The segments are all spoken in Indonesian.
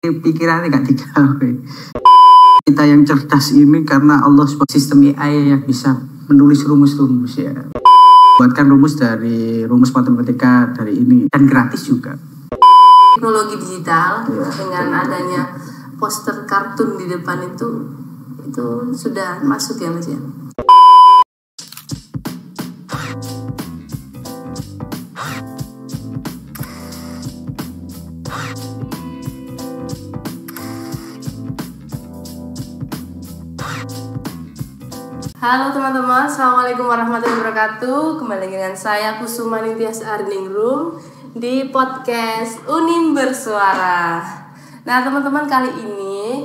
pikirannya nggak digawe. Kita yang cerdas ini karena Allah sistem AI yang bisa menulis rumus-rumus ya. Buatkan rumus dari rumus matematika dari ini dan gratis juga. Teknologi digital dengan adanya poster kartun di depan itu sudah masuk ya Mas ya. Halo teman-teman, assalamualaikum warahmatullahi wabarakatuh. Kembali dengan saya Kusuma Nintias Arningrum di podcast Unim Bersuara. Nah teman-teman, kali ini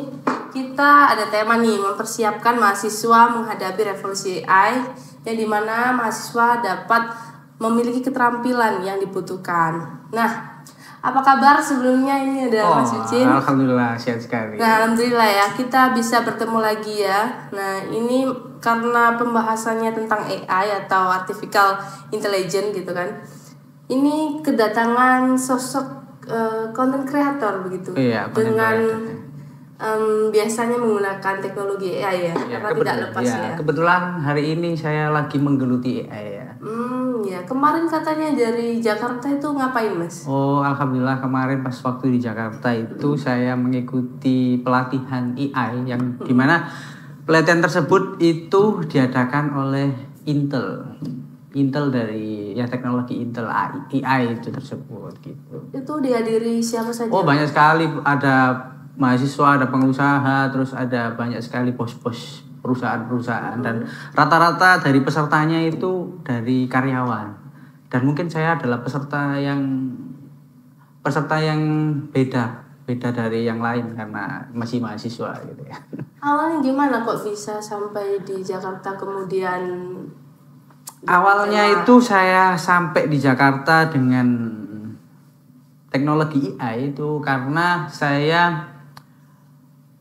kita ada tema nih, mempersiapkan mahasiswa menghadapi revolusi AI, yang dimana mahasiswa dapat memiliki keterampilan yang dibutuhkan. Nah, apa kabar sebelumnya? Ini ada Mas Ucin. Alhamdulillah sehat sekali. Nah, alhamdulillah ya, kita bisa bertemu lagi ya. Nah, ini karena pembahasannya tentang AI atau artificial intelligence gitu kan. Ini kedatangan sosok content creator begitu. Iya, dengan biasanya menggunakan teknologi AI ya, karena tidak lepas ya. Kebetulan hari ini saya lagi menggeluti AI ya. Ya, kemarin katanya dari Jakarta itu ngapain Mas? Oh, alhamdulillah kemarin pas waktu di Jakarta itu saya mengikuti pelatihan AI yang dimana pelatihan tersebut itu diadakan oleh Intel dari ya teknologi Intel AI itu tersebut gitu. Itu dihadiri siapa saja? Oh, banyak sekali, ada mahasiswa, ada pengusaha, terus ada banyak sekali bos-bos perusahaan-perusahaan dan rata-rata dari pesertanya itu dari karyawan. Dan mungkin saya adalah peserta yang beda dari yang lain karena masih mahasiswa gitu ya. Awalnya gimana kok bisa sampai di Jakarta kemudian? Awalnya itu saya sampai di Jakarta dengan teknologi AI itu karena saya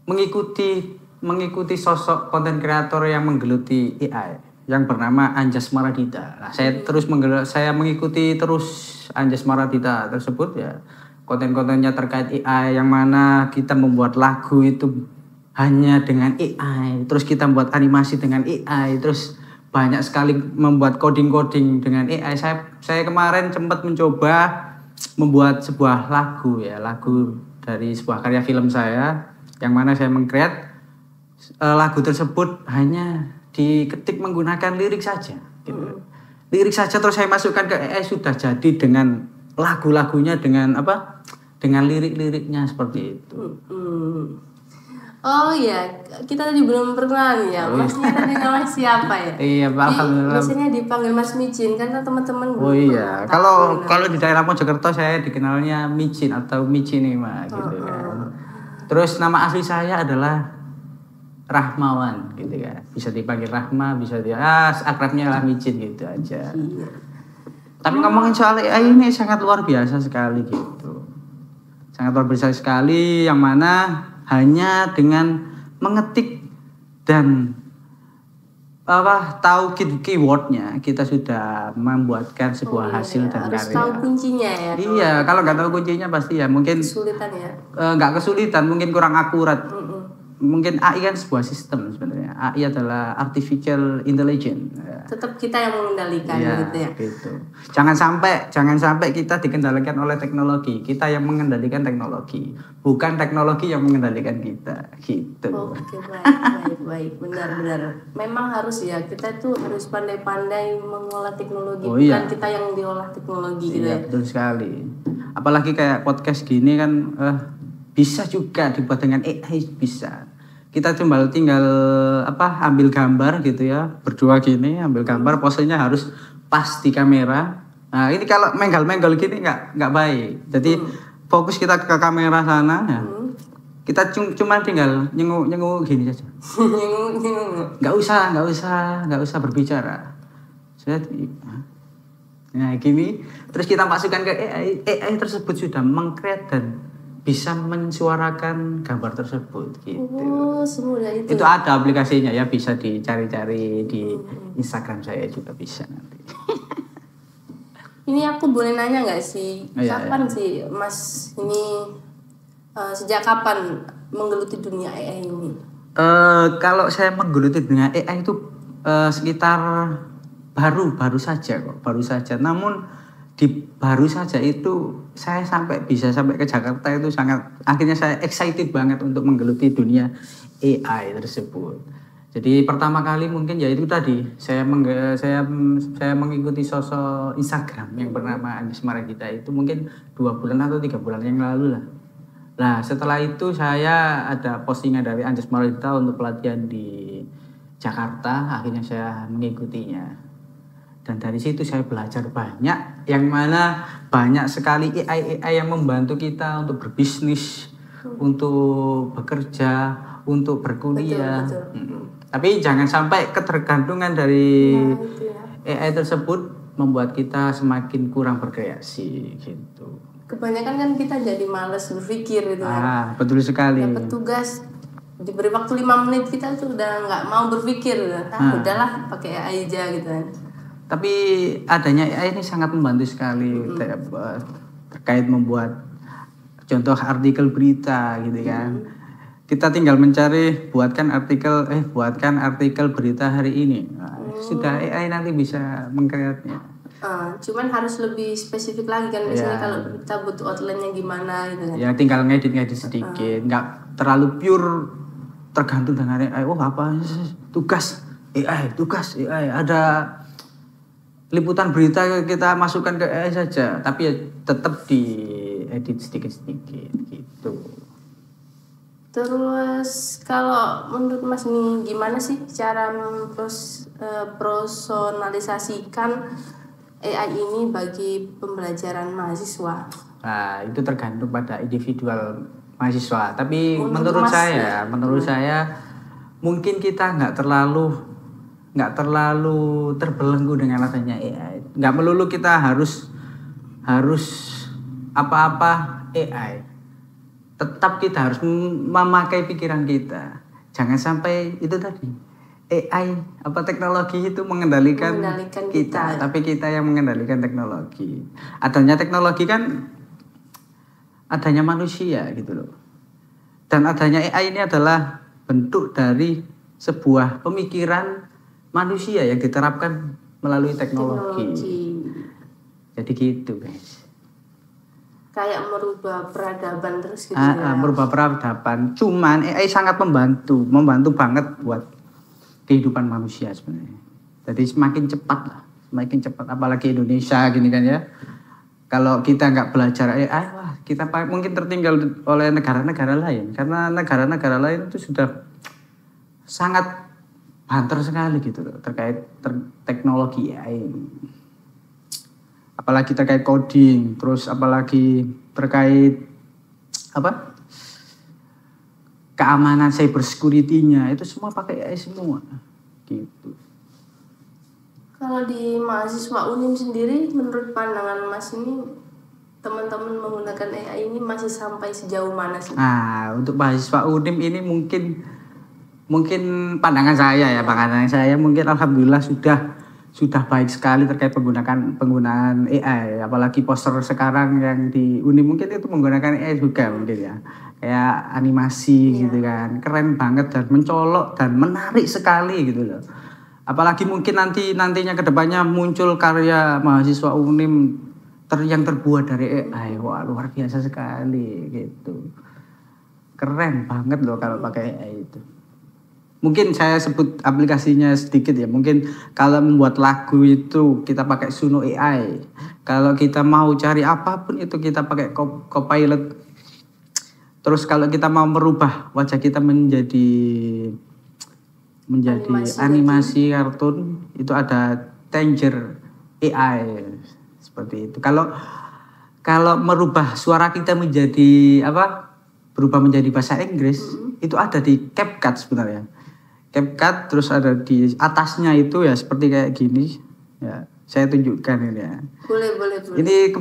mengikuti sosok konten kreator yang menggeluti AI yang bernama Anjas Maradita. Nah, saya mengikuti terus Anjas Maradita tersebut ya. Konten-kontennya terkait AI yang mana kita membuat lagu itu hanya dengan AI, terus kita membuat animasi dengan AI, terus banyak sekali membuat coding-coding dengan AI. Saya kemarin sempat mencoba membuat sebuah lagu dari sebuah karya film saya, yang mana saya meng-create lagu tersebut hanya diketik menggunakan lirik saja gitu. Lirik saja terus saya masukkan ke AI, sudah jadi dengan lagu-lagunya dengan lirik-liriknya seperti itu. Oh iya, kita tadi belum perkenalan ya. Masnya tadi namanya siapa ya? Iya, alhamdulillah. Biasanya dipanggil Mas Micin karena teman-teman belum. Oh iya, kalau di daerah Mojokerto saya dikenalnya Micin atau Micinima gitu kan. Terus nama asli saya adalah Rahmawan gitu kan. Bisa dipanggil Rahma, bisa akrabnya lah Micin gitu aja. Iya. Tapi ngomongin soal AI ini sangat luar biasa sekali gitu. Sangat luar biasa sekali, yang mana hanya dengan mengetik dan tahu keywordnya kita sudah membuatkan sebuah hasil dan harus karya. tahu kuncinya ya. Iya, kalau nggak tahu kuncinya pasti ya mungkin kesulitan ya. Nggak kesulitan, mungkin kurang akurat. Mungkin AI kan sebuah sistem sebenarnya. AI adalah artificial intelligence. Tetap kita yang mengendalikan gitu ya. Gitu. Jangan sampai kita dikendalikan oleh teknologi. Kita yang mengendalikan teknologi, bukan teknologi yang mengendalikan kita. Gitu. Oke, baik. Benar. Memang harus ya, kita tuh harus pandai-pandai mengolah teknologi, bukan kita yang diolah teknologi gitu ya. Betul sekali. Apalagi kayak podcast gini kan bisa juga dibuat dengan AI, bisa. Kita tinggal ambil gambar gitu ya, berdua gini ambil gambar, posenya harus pas di kamera. Nah ini kalau menggal gini nggak baik. Jadi fokus kita ke kamera sana ya. Kita cuma tinggal nyenguk gini saja. Nggak usah berbicara. Nah gini, terus kita masukkan ke AI. AI tersebut sudah meng-create dan bisa mensuarakan gambar tersebut gitu. Oh, semudah itu. Itu ada aplikasinya ya, bisa dicari-cari di Instagram saya juga bisa nanti. Ini aku boleh nanya nggak sih, kapan sih Mas ini Sejak kapan menggeluti dunia AI ini? Kalau saya menggeluti dunia AI itu sekitar baru saja kok, baru saja. Namun di baru saja itu saya bisa sampai ke Jakarta itu akhirnya saya excited banget untuk menggeluti dunia AI tersebut. Jadi pertama kali mungkin ya itu tadi saya mengikuti sosok Instagram yang bernama Anjas Maragita itu mungkin 2 bulan atau 3 bulan yang lalu lah. Nah setelah itu saya ada postingan dari Anjas Maragita untuk pelatihan di Jakarta, akhirnya saya mengikutinya. Dan dari situ saya belajar banyak, yang mana banyak sekali AI yang membantu kita untuk berbisnis, untuk bekerja, untuk berkuliah. Betul. Tapi jangan sampai ketergantungan dari AI tersebut membuat kita semakin kurang berkreasi gitu. Kebanyakan kan kita jadi malas berpikir gitu kan. Betul sekali. Dapat tugas diberi waktu 5 menit kita tuh udah nggak mau berpikir, udahlah pakai AI aja gitu kan. Tapi adanya AI ini sangat membantu sekali terkait membuat contoh artikel berita gitu kan. Kita tinggal mencari buatkan artikel berita hari ini. Sudah AI nanti bisa mengkreatnya. Cuman harus lebih spesifik lagi kan biasanya kalau kita butuh outline-nya gimana gitu kan. Ya tinggal ngedit sedikit, nggak terlalu pure tergantung dengan AI. Apa tugas AI ada liputan berita kita masukkan ke AI saja, tapi ya tetap diedit sedikit-sedikit gitu. Terus kalau menurut Mas nih gimana sih cara mempersonalisasikan AI ini bagi pembelajaran mahasiswa? Nah, itu tergantung pada individual mahasiswa. Tapi menurut saya mungkin kita nggak terlalu terbelenggu dengan adanya AI. Nggak melulu kita harus apa-apa AI. Tetap kita harus memakai pikiran kita. Jangan sampai itu tadi AI teknologi itu mengendalikan kita, tapi kita yang mengendalikan teknologi. Adanya teknologi kan adanya manusia gitu loh. Dan adanya AI ini adalah bentuk dari sebuah pemikiran manusia yang diterapkan melalui teknologi. Jadi gitu guys. Kayak merubah peradaban terus gitu merubah peradaban. Cuman AI sangat membantu banget buat kehidupan manusia sebenarnya. Jadi semakin cepat. Apalagi Indonesia gini kan ya. Kalau kita nggak belajar AI, kita mungkin tertinggal oleh negara-negara lain. Karena negara-negara lain itu sudah sangat banter sekali gitu loh terkait teknologi AI ini. Apalagi terkait coding, terus apalagi terkait keamanan cyber security-nya itu semua pakai AI semua gitu. Kalau di mahasiswa UNIM sendiri menurut pandangan Mas ini teman-teman menggunakan AI ini masih sampai sejauh mana sih? Untuk mahasiswa UNIM ini mungkin pandangan saya mungkin alhamdulillah sudah baik sekali terkait penggunaan AI, apalagi poster sekarang yang di Uni mungkin itu menggunakan AI juga mungkin ya, kayak animasi gitu kan, keren banget dan mencolok dan menarik sekali gitu loh. Apalagi mungkin nantinya kedepannya muncul karya mahasiswa UNIM yang terbuat dari AI, luar biasa sekali gitu, keren banget loh kalau pakai AI itu. Mungkin saya sebut aplikasinya sedikit ya. Mungkin kalau membuat lagu itu kita pakai Suno AI. Kalau kita mau cari apapun itu kita pakai Copilot. Terus kalau kita mau merubah wajah kita menjadi animasi kartun, itu ada Tanger AI seperti itu. Kalau merubah suara kita berubah menjadi bahasa Inggris, itu ada di CapCut sebenarnya. CapCut, terus ada di atasnya itu ya seperti kayak gini ya, saya tunjukkan ini ya. Boleh. Ini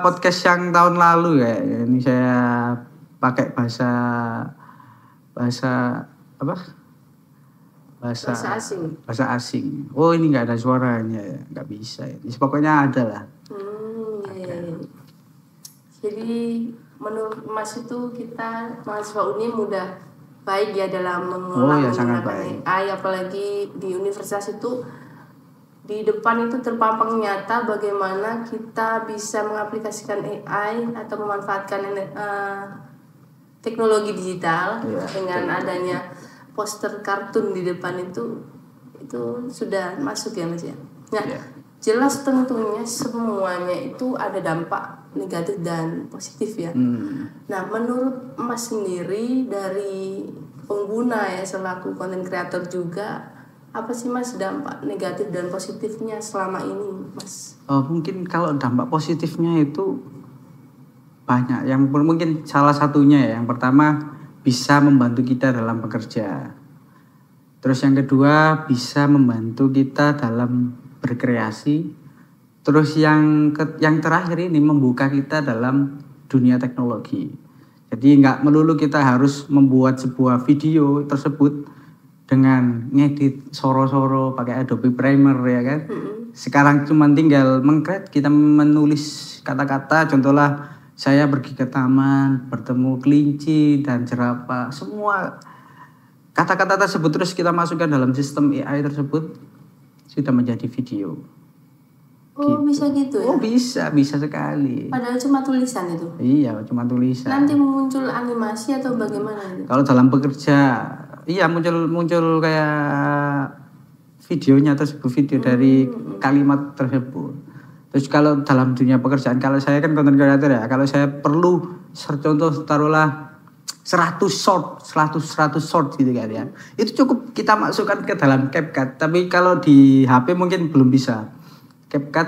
podcast yang tahun lalu ya, ini saya pakai bahasa asing. Oh ini nggak ada suaranya ya, nggak bisa ya. Pokoknya ada lah. Jadi menurut Mas itu kita mahasiswa Unim mudah baik ya dalam sangat menggunakan baik. AI, apalagi di universitas itu di depan itu terpampang nyata bagaimana kita bisa mengaplikasikan AI atau memanfaatkan teknologi digital dengan adanya poster kartun di depan itu sudah masuk ya Mas ya. Nah, jelas tentunya semuanya itu ada dampak negatif dan positif ya. Nah, menurut Mas sendiri dari pengguna ya selaku content creator juga, apa sih Mas dampak negatif dan positifnya selama ini Mas? Mungkin kalau dampak positifnya itu banyak. Yang mungkin salah satunya ya, yang pertama bisa membantu kita dalam bekerja. Terus yang kedua bisa membantu kita dalam berkreasi. Terus yang terakhir ini membuka kita dalam dunia teknologi. Jadi nggak melulu kita harus membuat sebuah video tersebut dengan ngedit soro-soro pakai Adobe Premiere ya kan. Sekarang cuma tinggal mengcreate, kita menulis kata-kata, contohnya saya pergi ke taman, bertemu kelinci dan jerapah. Semua kata-kata tersebut terus kita masukkan dalam sistem AI tersebut sudah menjadi video. Oh, bisa gitu ya? Oh, bisa sekali. Padahal cuma tulisan itu. Iya, cuma tulisan. Nanti muncul animasi atau bagaimana itu? Kalau dalam bekerja, iya muncul kayak videonya tersebut, video dari kalimat tersebut. Terus kalau dalam dunia pekerjaan, kalau saya kan content creator ya, kalau saya perlu contoh taruhlah 100 short gitu kan ya. Itu cukup kita masukkan ke dalam CapCut. Tapi kalau di HP mungkin belum bisa. CapCut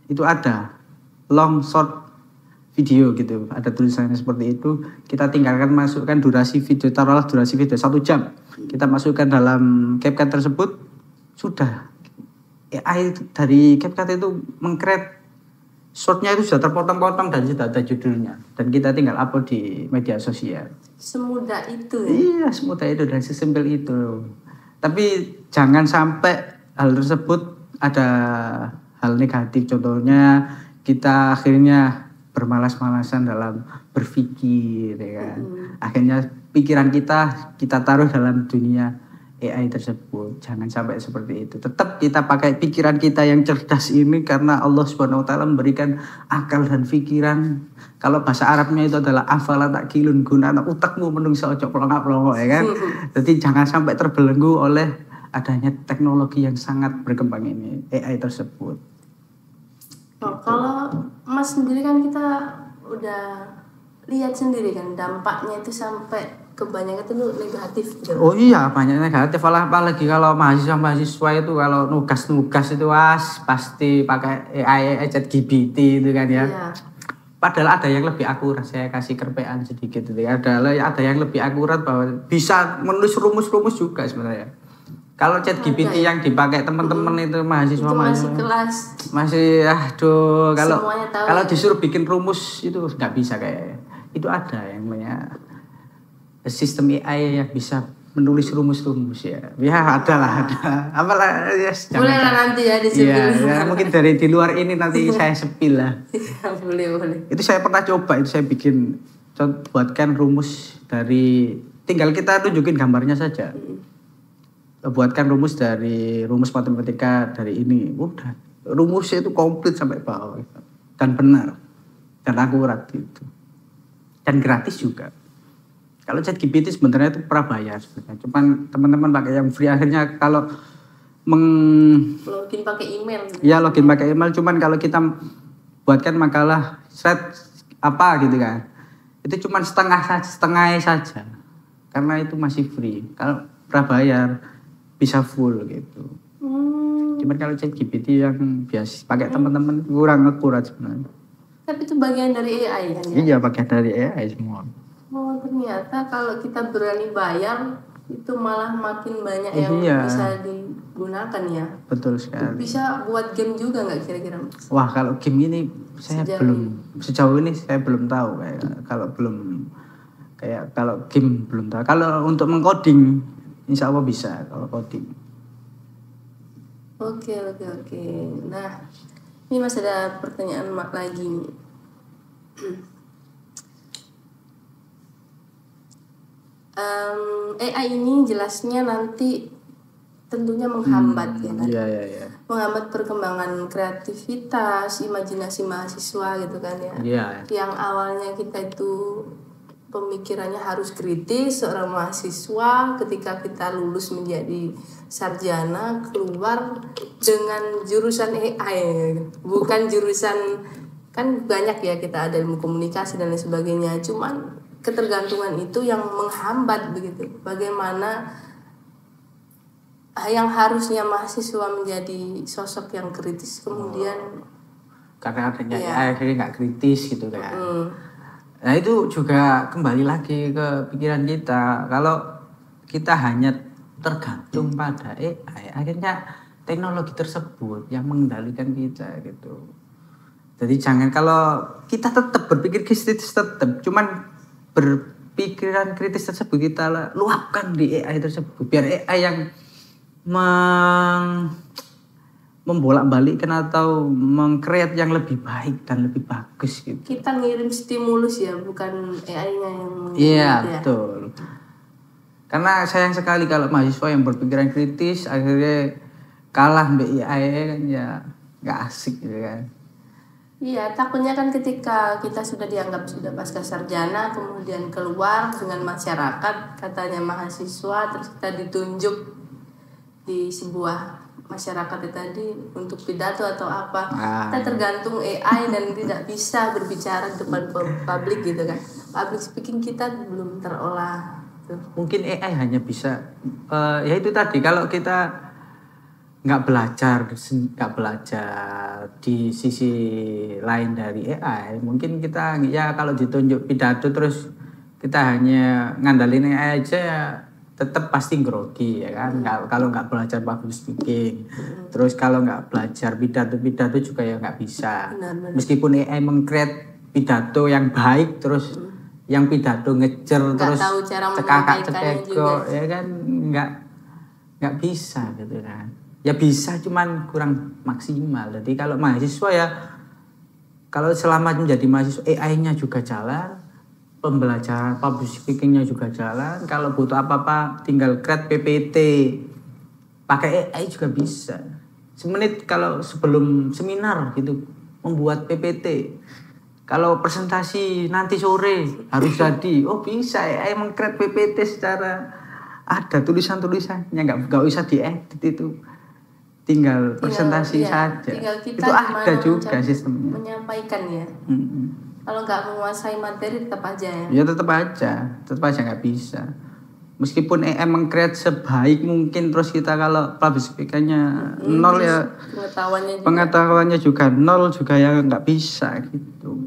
itu ada long short video gitu, ada tulisannya seperti itu. Kita tinggalkan masukkan durasi video, taruhlah durasi video 1 jam. Kita masukkan dalam CapCut tersebut, sudah AI dari CapCut itu meng-create shortnya itu sudah terpotong-potong dan sudah ada judulnya, dan kita tinggal upload di media sosial. Semudah itu ya? Iya, semudah itu dan sesimpel itu. Tapi jangan sampai hal tersebut ada hal negatif, contohnya kita akhirnya bermalas-malasan dalam berpikir ya kan. Akhirnya pikiran kita taruh dalam dunia AI tersebut. Jangan sampai seperti itu. Tetap kita pakai pikiran kita yang cerdas ini karena Allah Subhanahu wa taala memberikan akal dan pikiran. Kalau bahasa Arabnya itu adalah afala takilun, gunana utakmu menungso ojo plongak-plongok ya kan. Jadi jangan sampai terbelenggu oleh adanya teknologi yang sangat berkembang ini, AI tersebut. Oh, kalau Mas sendiri kan kita udah lihat sendiri kan dampaknya itu sampai kebanyakan itu negatif gitu. Oh iya, banyak negatif, apalagi kalau mahasiswa itu kalau nugas itu pasti pakai AI, ChatGPT itu kan ya. Iya. Padahal ada yang lebih akurat, saya kasih kerpean sedikit itu. Ada yang lebih akurat bahwa bisa menulis rumus-rumus juga sebenarnya. Kalau ChatGPT yang dipakai teman-teman itu mahasiswa masih kelas. Masih kalau disuruh bikin rumus itu nggak bisa kayak. Itu ada yang namanya sistem AI yang bisa menulis rumus-rumus ya. Ya ada. Apalah yes, boleh lah nanti ya disipil. Ya, mungkin dari di luar ini nanti saya sepil lah. boleh. Itu saya pernah coba, itu saya buatkan rumus dari, tinggal kita tunjukin gambarnya saja. Buatkan rumus dari rumus matematika dari ini, udah rumusnya itu komplit sampai bawah dan benar dan akurat gitu, dan gratis juga. Kalau ChatGPT sebenarnya itu prabayar sebenarnya, cuman teman-teman pakai yang free, akhirnya kalau login pakai email. Ya login pakai email, cuman kalau kita buatkan makalah thread apa gitu kan, itu cuman setengah saja karena itu masih free. Kalau prabayar bisa full gitu. Cuman kalau ChatGPT yang biasa pakai teman-teman kurang akurat sebenarnya. Tapi itu bagian dari AI kan ya? Iya, bagian dari AI semua. Oh, ternyata kalau kita berani bayar itu malah makin banyak yang bisa digunakan ya. Betul sekali. Bisa buat game juga nggak kira-kira Mas? Wah, kalau game ini sejauh ini saya belum tahu kalau game belum tahu. Kalau untuk mengcoding insya Allah bisa kalau coding. Oke. Nah, ini Mas ada pertanyaan lagi nih. AI ini jelasnya nanti tentunya menghambat ya kan, Iya. menghambat perkembangan kreativitas, imajinasi mahasiswa gitu kan ya. Iya. Yang awalnya kita itu pemikirannya harus kritis, seorang mahasiswa ketika kita lulus menjadi sarjana keluar dengan jurusan AI, bukan jurusan, kan banyak ya kita ada ilmu komunikasi dan lain sebagainya, cuman ketergantungan itu yang menghambat begitu. Bagaimana yang harusnya mahasiswa menjadi sosok yang kritis kemudian Karena adanya Iya. AI akhirnya nggak kritis gitu kan. Nah itu juga kembali lagi ke pikiran kita. Kalau kita hanya tergantung pada AI, akhirnya teknologi tersebut yang mengendalikan kita gitu. Jadi jangan, kalau kita tetap berpikir kritis, tetap cuman berpikiran kritis tersebut kita luapkan di AI tersebut, biar AI yang membolak-balikkan atau meng-create yang lebih baik dan lebih bagus gitu. kita ngirim stimulus ya, bukan AI-nya yang Iya, ya. betul. Karena sayang sekali kalau mahasiswa yang berpikiran kritis akhirnya kalah mbak AI kan, ya nggak asik gitu kan. Iya, takutnya kan ketika kita sudah dianggap sudah pasca sarjana, kemudian keluar dengan masyarakat, katanya mahasiswa, terus kita ditunjuk di sebuah masyarakat itu tadi untuk pidato atau apa. Kita tergantung AI dan tidak bisa berbicara di depan publik gitu kan. Public speaking kita belum terolah. Tuh. Mungkin AI hanya bisa ya itu tadi, kalau kita nggak belajar di sisi lain dari AI, mungkin kita ya kalau ditunjuk pidato terus kita hanya ngandalin AI aja ya tetap pasti grogi ya kan. Kalau nggak belajar public speaking, terus kalau nggak belajar pidato juga ya nggak bisa. Benar. Meskipun AI meng-create pidato yang baik, terus yang pidato ngecer, terus tahu cara cekakak-cekeko juga. ya kan, nggak bisa gitu kan. Ya bisa, cuman kurang maksimal. Jadi kalau mahasiswa ya, kalau selama menjadi mahasiswa AI-nya juga jalan, pembelajaran public speaking-nya juga jalan. Kalau butuh apa-apa tinggal create PPT, pakai AI juga bisa. Semenit kalau sebelum seminar gitu membuat PPT. Kalau presentasi nanti sore harus jadi, oh bisa AI meng-create PPT secara ada tulisan-tulisannya, nggak usah diedit itu. Tinggal presentasi saja. Tinggal kita itu ada juga sistemnya. Menyampaikan ya. Kalau nggak menguasai materi tetap aja ya. Ya tetap aja nggak bisa. Meskipun AI meng-create sebaik mungkin, terus kita kalau public speaking-nya nol ya, pengetahuannya juga nol juga ya nggak bisa gitu.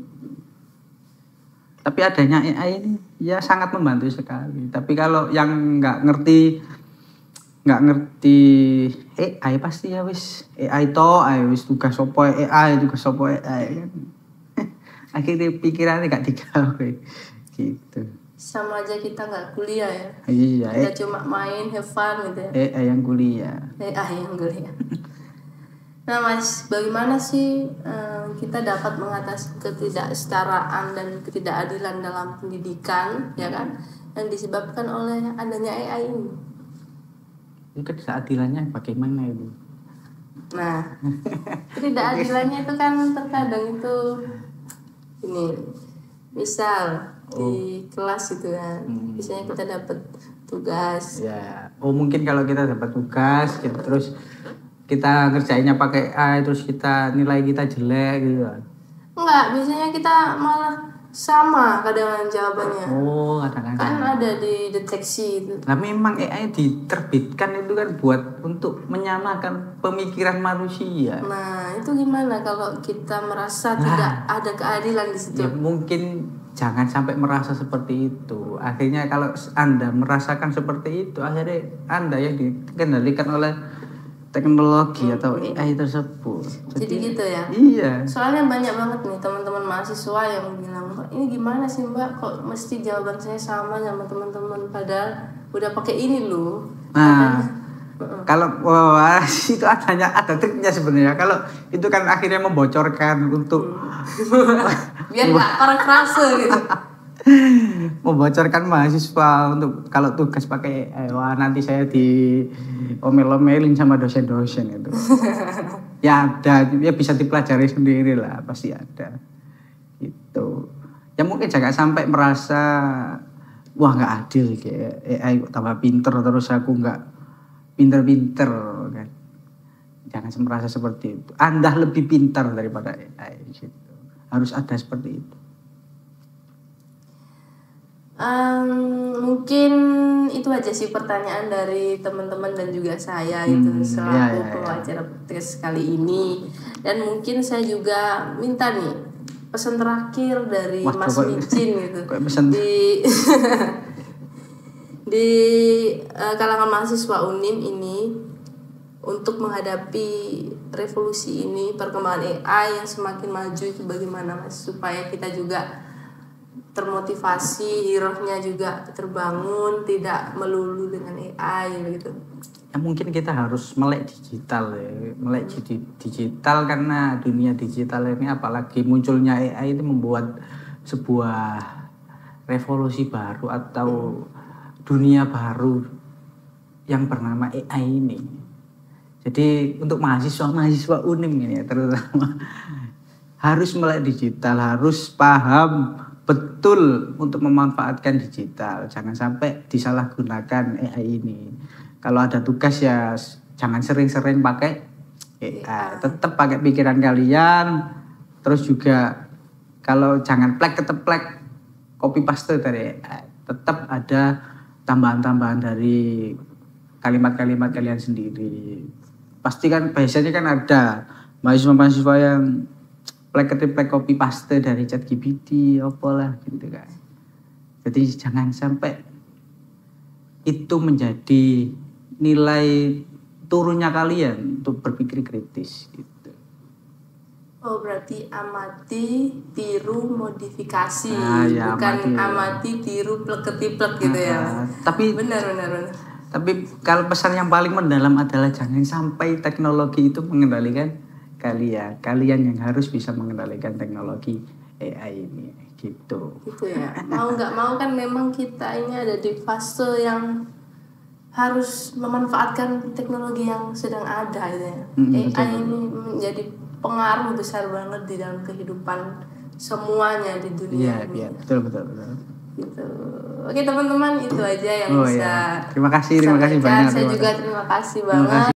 Tapi adanya AI ini ya sangat membantu sekali. Tapi kalau yang nggak ngerti AI pasti ya wis AI tugas sopo AI kan. Akhirnya pikirannya gak digawe gitu. Sama aja kita nggak kuliah ya. Iya. Kita cuma main, have fun gitu ya. AI yang kuliah. Nah Mas, bagaimana sih kita dapat mengatasi ketidaksetaraan dan ketidakadilan dalam pendidikan ya kan, yang disebabkan oleh adanya AI ini? Itu ketidakadilannya bagaimana itu? Nah, ketidakadilannya itu kan terkadang itu ini, misal di kelas gitu kan, biasanya kita dapat tugas. Ya, mungkin kalau kita dapat tugas gitu, terus kita ngerjainnya pakai AI, terus nilai kita jelek gitu kan? Enggak, biasanya kita malah sama kadang jawabannya. Oh, kadang-kadang. Kan ada di deteksi itu. Nah, memang AI diterbitkan itu kan buat untuk menyamakan pemikiran manusia. Nah, itu gimana kalau kita merasa tidak ada keadilan di situ? Ya mungkin jangan sampai merasa seperti itu. Akhirnya kalau Anda merasakan seperti itu, akhirnya Anda yang dikendalikan oleh teknologi atau AI tersebut. Jadi gitu ya? Iya. Soalnya banyak banget nih teman-teman mahasiswa yang bilang, Mbak, ini gimana sih Mbak, kok mesti jawaban saya sama teman-teman, padahal udah pakai ini loh. Nah, kalau itu ada triknya sebenarnya. Kalau itu kan akhirnya membocorkan untuk biar nggak orang kerasa gitu. membocorkan mahasiswa untuk kalau tugas pakai AI. Wah, nanti saya di omel-omelin sama dosen-dosen itu. Ya ada, ya bisa dipelajari sendiri lah, pasti ada. Itu. Ya mungkin jangan sampai merasa wah nggak adil kayak AI kok tambah pinter terus aku nggak pinter-pinter kan. Jangan merasa seperti itu. Anda lebih pintar daripada AI gitu. Harus ada seperti itu. Mungkin itu aja sih pertanyaan dari teman-teman dan juga saya gitu selaku pengacara podcast kali ini. Dan mungkin saya juga minta nih pesan terakhir dari Mas Micin gitu di di kalangan mahasiswa Unim ini untuk menghadapi revolusi ini, perkembangan AI yang semakin maju itu bagaimana Mas supaya kita juga termotivasi, rohnya juga terbangun, tidak melulu dengan AI gitu. Ya mungkin kita harus melek digital ya, melek digital karena dunia digital ini apalagi munculnya AI itu membuat sebuah revolusi baru atau dunia baru yang bernama AI ini. Jadi untuk mahasiswa Unim ini ya terutama harus melek digital, harus paham betul untuk memanfaatkan digital. Jangan sampai disalahgunakan AI ini. Kalau ada tugas ya jangan sering-sering pakai AI. Tetap pakai pikiran kalian. Terus juga kalau jangan plek copy paste dari AI. Tetap ada tambahan-tambahan dari kalimat-kalimat kalian sendiri. Pasti kan biasanya kan ada mahasiswa-mahasiswa yang plek copy paste dari ChatGPT apalah gitu kan. Jadi jangan sampai itu menjadi nilai turunnya kalian untuk berpikir kritis gitu. Oh berarti amati, tiru, modifikasi, ya, bukan amati, tiru, plek-ketiplek gitu ya. Tapi benar. Tapi kalau pesan yang paling mendalam adalah jangan sampai teknologi itu mengendalikan kalian yang harus bisa mengendalikan teknologi AI ini gitu ya. Mau nggak mau kan memang kita ini ada di fase yang harus memanfaatkan teknologi yang sedang ada gitu ya. AI ini menjadi pengaruh besar banget di dalam kehidupan semuanya di dunia ini. Iya, betul gitu. Oke teman-teman, itu aja yang bisa terima kasih banyak. Saya juga terima kasih banget.